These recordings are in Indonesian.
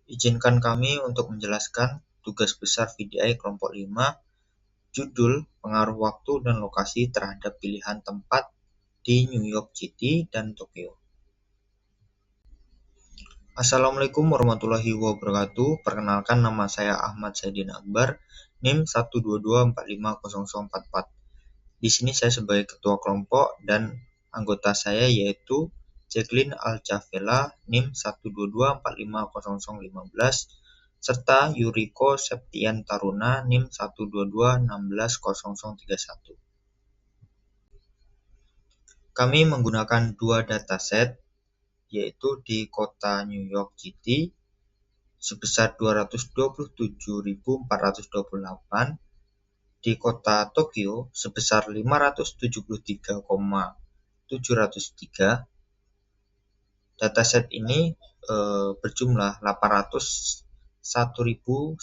Izinkan kami untuk menjelaskan tugas besar VDI kelompok 5, judul pengaruh waktu dan lokasi terhadap pilihan tempat di New York City dan Tokyo. Assalamualaikum warahmatullahi wabarakatuh. Perkenalkan, nama saya Ahmad Saidin Akbar, NIM 122450044. Di sini saya sebagai ketua kelompok dan anggota saya yaitu Jacqueline Alcavela, NIM 122450015, serta Yuriko Septian Taruna, NIM 122160031. Kami menggunakan dua dataset, yaitu di kota New York City sebesar 227.428, di kota Tokyo sebesar 573,703. Dataset ini berjumlah 801.131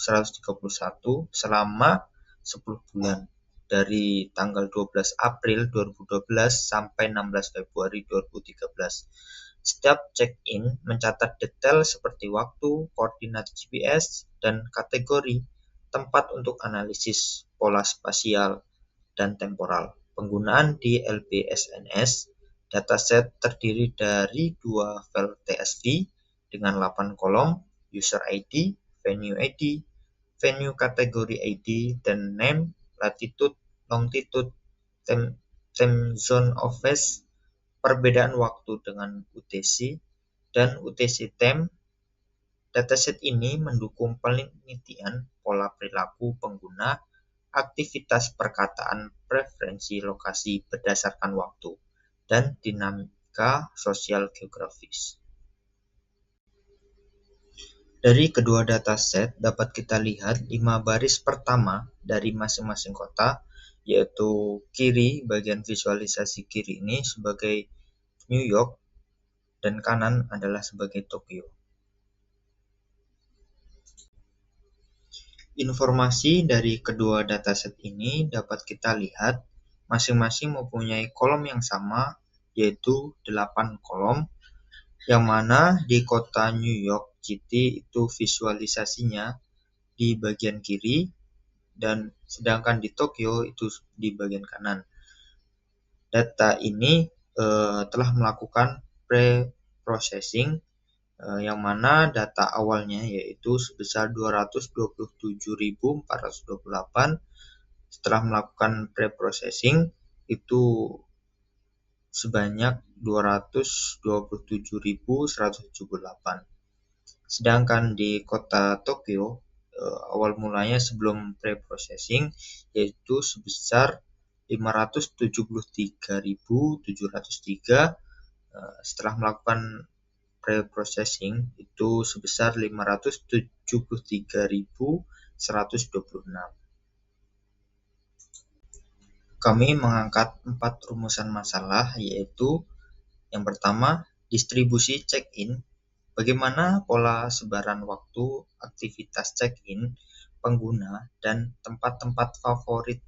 selama 10 bulan dari tanggal 12 April 2012 sampai 16 Februari 2013. Setiap check-in mencatat detail seperti waktu, koordinat GPS, dan kategori tempat untuk analisis pola spasial dan temporal. Penggunaan di LBSNS dataset terdiri dari 2 file TSV dengan 8 kolom, user ID, venue ID, venue kategori ID, dan name, latitude, longitude, time zone of phase, perbedaan waktu dengan UTC, dan UTC time. Dataset ini mendukung penelitian pola perilaku pengguna, aktivitas perkataan, preferensi lokasi berdasarkan waktu, dan dinamika sosial geografis. Dari kedua dataset dapat kita lihat 5 baris pertama dari masing-masing kota, yaitu kiri, bagian visualisasi kiri ini sebagai New York dan kanan adalah sebagai Tokyo. Informasi dari kedua dataset ini dapat kita lihat masing-masing mempunyai kolom yang sama, yaitu 8 kolom, yang mana di kota New York City itu visualisasinya di bagian kiri, dan sedangkan di Tokyo itu di bagian kanan. Data ini telah melakukan pre-processing, yang mana data awalnya yaitu sebesar 227.428. Setelah melakukan pre-processing itu sebanyak 227.178. Sedangkan di kota Tokyo awal mulanya sebelum pre-processing yaitu sebesar 573.703. Setelah melakukan pre-processing itu sebesar 573.126. Kami mengangkat 4 rumusan masalah, yaitu yang pertama, distribusi check-in. Bagaimana pola sebaran waktu aktivitas check-in pengguna dan tempat-tempat favorit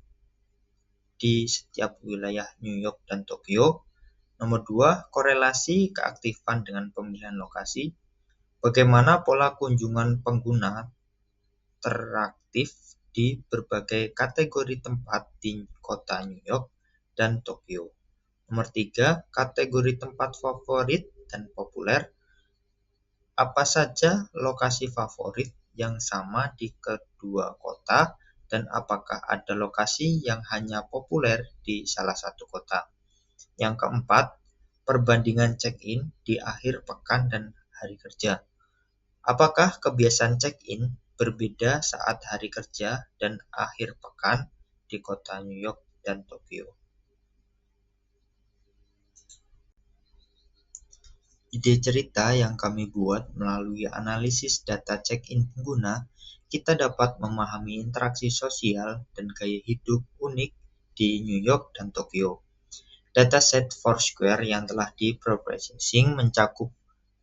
di setiap wilayah New York dan Tokyo. Nomor 2, korelasi keaktifan dengan pemilihan lokasi. Bagaimana pola kunjungan pengguna teraktif di berbagai kategori tempat di kota New York dan Tokyo. Nomor 3, kategori tempat favorit dan populer. Apa saja lokasi favorit yang sama di kedua kota dan apakah ada lokasi yang hanya populer di salah satu kota. Yang keempat, perbandingan check-in di akhir pekan dan hari kerja. Apakah kebiasaan check-in berbeda saat hari kerja dan akhir pekan di kota New York dan Tokyo? Ide cerita yang kami buat melalui analisis data check-in pengguna, kita dapat memahami interaksi sosial dan gaya hidup unik di New York dan Tokyo. Dataset Foursquare yang telah di-processing mencakup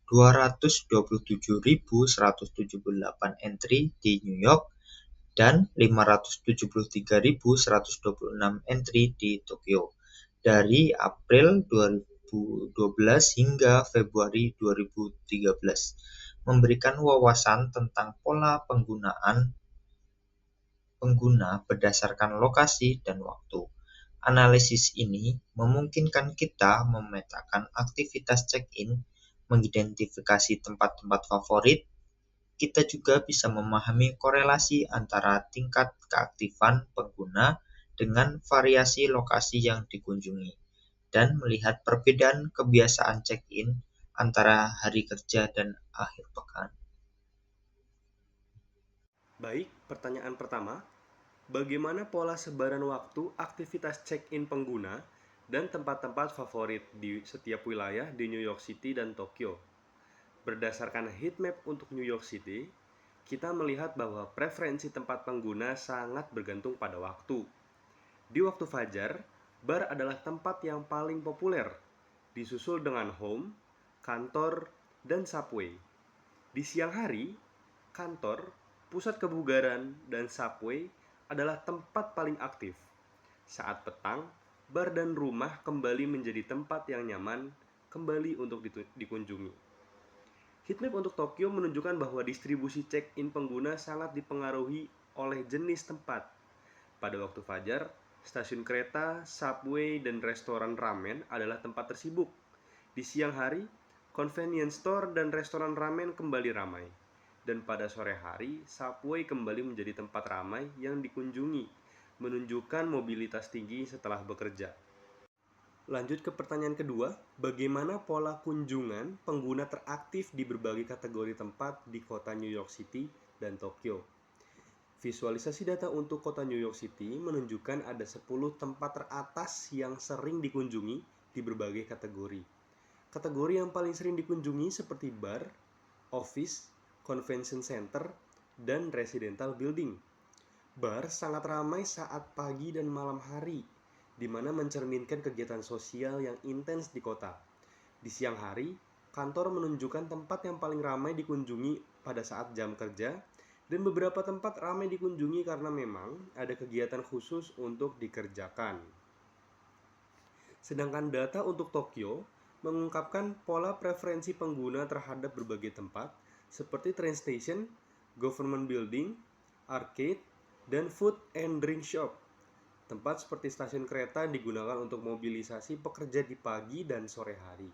227.178 entry di New York dan 573.126 entry di Tokyo dari April 2012 hingga Februari 2013. memberikan wawasan tentang pola penggunaan pengguna berdasarkan lokasi dan waktu. Analisis ini memungkinkan kita memetakan aktivitas check-in, mengidentifikasi tempat-tempat favorit. Kita juga bisa memahami korelasi antara tingkat keaktifan pengguna dengan variasi lokasi yang dikunjungi, dan melihat perbedaan kebiasaan check-in antara hari kerja dan akhir pekan. Baik, pertanyaan pertama. Bagaimana pola sebaran waktu aktivitas check-in pengguna dan tempat-tempat favorit di setiap wilayah di New York City dan Tokyo? Berdasarkan heatmap untuk New York City, kita melihat bahwa preferensi tempat pengguna sangat bergantung pada waktu. Di waktu fajar, bar adalah tempat yang paling populer, disusul dengan home, kantor, dan subway. Di siang hari, kantor, pusat kebugaran, dan subway adalah tempat paling aktif. Saat petang, bar dan rumah kembali menjadi tempat yang nyaman kembali untuk dikunjungi. Heatmap untuk Tokyo menunjukkan bahwa distribusi check-in pengguna sangat dipengaruhi oleh jenis tempat. Pada waktu fajar, stasiun kereta, subway, dan restoran ramen adalah tempat tersibuk. Di siang hari, convenience store dan restoran ramen kembali ramai. Dan pada sore hari, subway kembali menjadi tempat ramai yang dikunjungi, menunjukkan mobilitas tinggi setelah bekerja. Lanjut ke pertanyaan kedua, bagaimana pola kunjungan pengguna teraktif di berbagai kategori tempat di kota New York City dan Tokyo? Visualisasi data untuk kota New York City menunjukkan ada 10 tempat teratas yang sering dikunjungi di berbagai kategori. Kategori yang paling sering dikunjungi seperti bar, office, convention center, dan residential building. Bar sangat ramai saat pagi dan malam hari, di mana mencerminkan kegiatan sosial yang intens di kota. Di siang hari, kantor menunjukkan tempat yang paling ramai dikunjungi pada saat jam kerja, dan beberapa tempat ramai dikunjungi karena memang ada kegiatan khusus untuk dikerjakan. Sedangkan data untuk Tokyo mengungkapkan pola preferensi pengguna terhadap berbagai tempat seperti train station, government building, arcade, dan food and drink shop. Tempat seperti stasiun kereta digunakan untuk mobilisasi pekerja di pagi dan sore hari.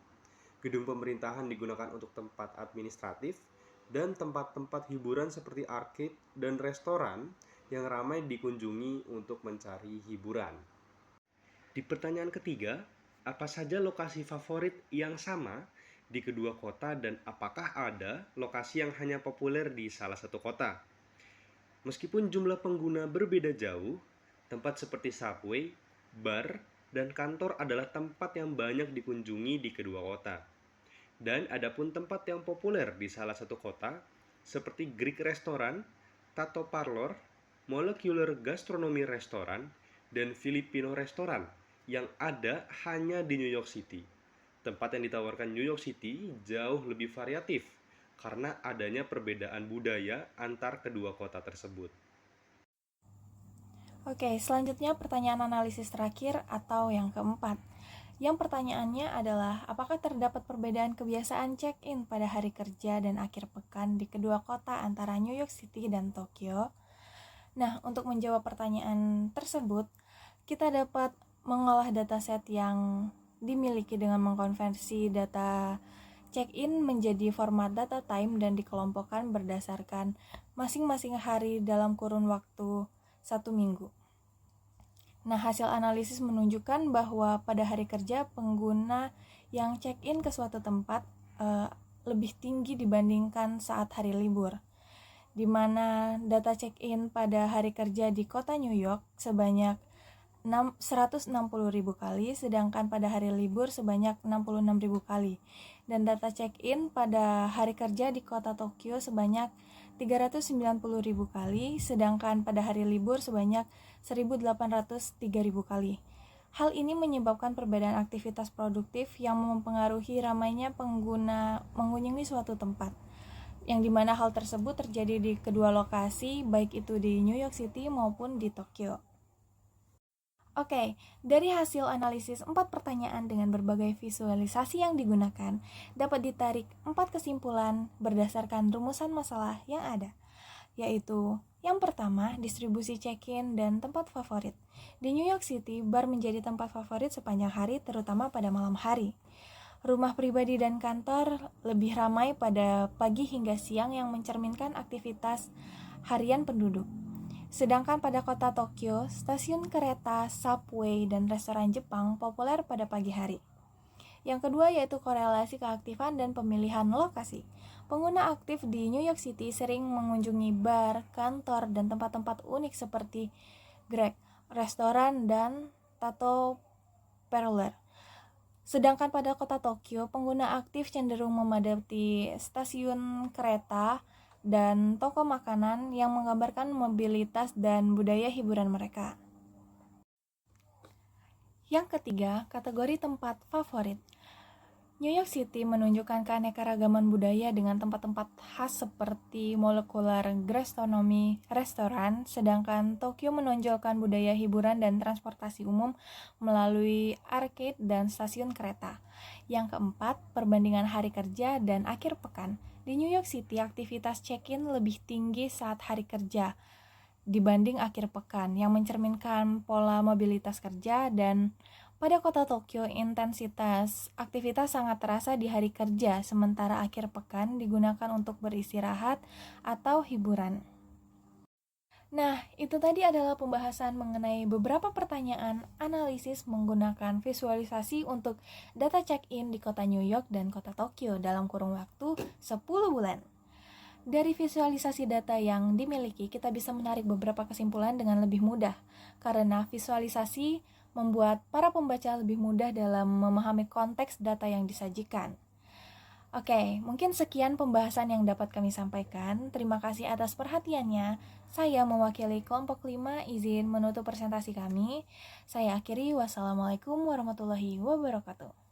Gedung pemerintahan digunakan untuk tempat administratif, dan tempat-tempat hiburan seperti arcade dan restoran yang ramai dikunjungi untuk mencari hiburan. Di pertanyaan ketiga, apa saja lokasi favorit yang sama di kedua kota dan apakah ada lokasi yang hanya populer di salah satu kota? Meskipun jumlah pengguna berbeda jauh, tempat seperti subway, bar, dan kantor adalah tempat yang banyak dikunjungi di kedua kota. Dan adapun tempat yang populer di salah satu kota, seperti Greek Restaurant, Tato Parlor, Molecular Gastronomy Restaurant, dan Filipino Restaurant yang ada hanya di New York City. Tempat yang ditawarkan New York City jauh lebih variatif karena adanya perbedaan budaya antar kedua kota tersebut. Oke, selanjutnya pertanyaan analisis terakhir atau yang keempat. Yang pertanyaannya adalah, apakah terdapat perbedaan kebiasaan check-in pada hari kerja dan akhir pekan di kedua kota antara New York City dan Tokyo? Nah, untuk menjawab pertanyaan tersebut, kita dapat mengolah dataset yang dimiliki dengan mengkonversi data check-in menjadi format data time dan dikelompokkan berdasarkan masing-masing hari dalam kurun waktu 1 minggu. Nah, hasil analisis menunjukkan bahwa pada hari kerja pengguna yang check-in ke suatu tempat lebih tinggi dibandingkan saat hari libur, di mana data check-in pada hari kerja di kota New York sebanyak 160.000 kali, sedangkan pada hari libur sebanyak 66.000 kali. Dan data check-in pada hari kerja di kota Tokyo sebanyak 390.000 kali, sedangkan pada hari libur sebanyak 1.803.000 kali. Hal ini menyebabkan perbedaan aktivitas produktif yang mempengaruhi ramainya pengguna mengunjungi suatu tempat, yang dimana hal tersebut terjadi di kedua lokasi, baik itu di New York City maupun di Tokyo. Oke, dari hasil analisis 4 pertanyaan dengan berbagai visualisasi yang digunakan, dapat ditarik 4 kesimpulan berdasarkan rumusan masalah yang ada, yaitu yang pertama, distribusi check-in dan tempat favorit. Di New York City, bar menjadi tempat favorit sepanjang hari, terutama pada malam hari. Rumah pribadi dan kantor lebih ramai pada pagi hingga siang yang mencerminkan aktivitas harian penduduk. Sedangkan pada kota Tokyo, stasiun kereta, subway, dan restoran Jepang populer pada pagi hari. Yang kedua yaitu korelasi keaktifan dan pemilihan lokasi. Pengguna aktif di New York City sering mengunjungi bar, kantor, dan tempat-tempat unik seperti Greg, restoran, dan tattoo parlor. Sedangkan pada kota Tokyo, pengguna aktif cenderung memadati stasiun kereta dan toko makanan yang menggambarkan mobilitas dan budaya hiburan mereka. Yang ketiga, kategori tempat favorit. New York City menunjukkan keanekaragaman budaya dengan tempat-tempat khas seperti molecular gastronomy restoran, sedangkan Tokyo menonjolkan budaya hiburan dan transportasi umum melalui arcade dan stasiun kereta. Yang keempat, perbandingan hari kerja dan akhir pekan. Di New York City, aktivitas check-in lebih tinggi saat hari kerja dibanding akhir pekan, yang mencerminkan pola mobilitas kerja. Dan pada kota Tokyo, intensitas aktivitas sangat terasa di hari kerja, sementara akhir pekan digunakan untuk beristirahat atau hiburan. Nah, itu tadi adalah pembahasan mengenai beberapa pertanyaan analisis menggunakan visualisasi untuk data check-in di kota New York dan kota Tokyo dalam kurun waktu 10 bulan. Dari visualisasi data yang dimiliki, kita bisa menarik beberapa kesimpulan dengan lebih mudah, karena visualisasi membuat para pembaca lebih mudah dalam memahami konteks data yang disajikan. Oke, mungkin sekian pembahasan yang dapat kami sampaikan. Terima kasih atas perhatiannya. Saya mewakili kelompok 5 izin menutup presentasi kami. Saya akhiri, wassalamualaikum warahmatullahi wabarakatuh.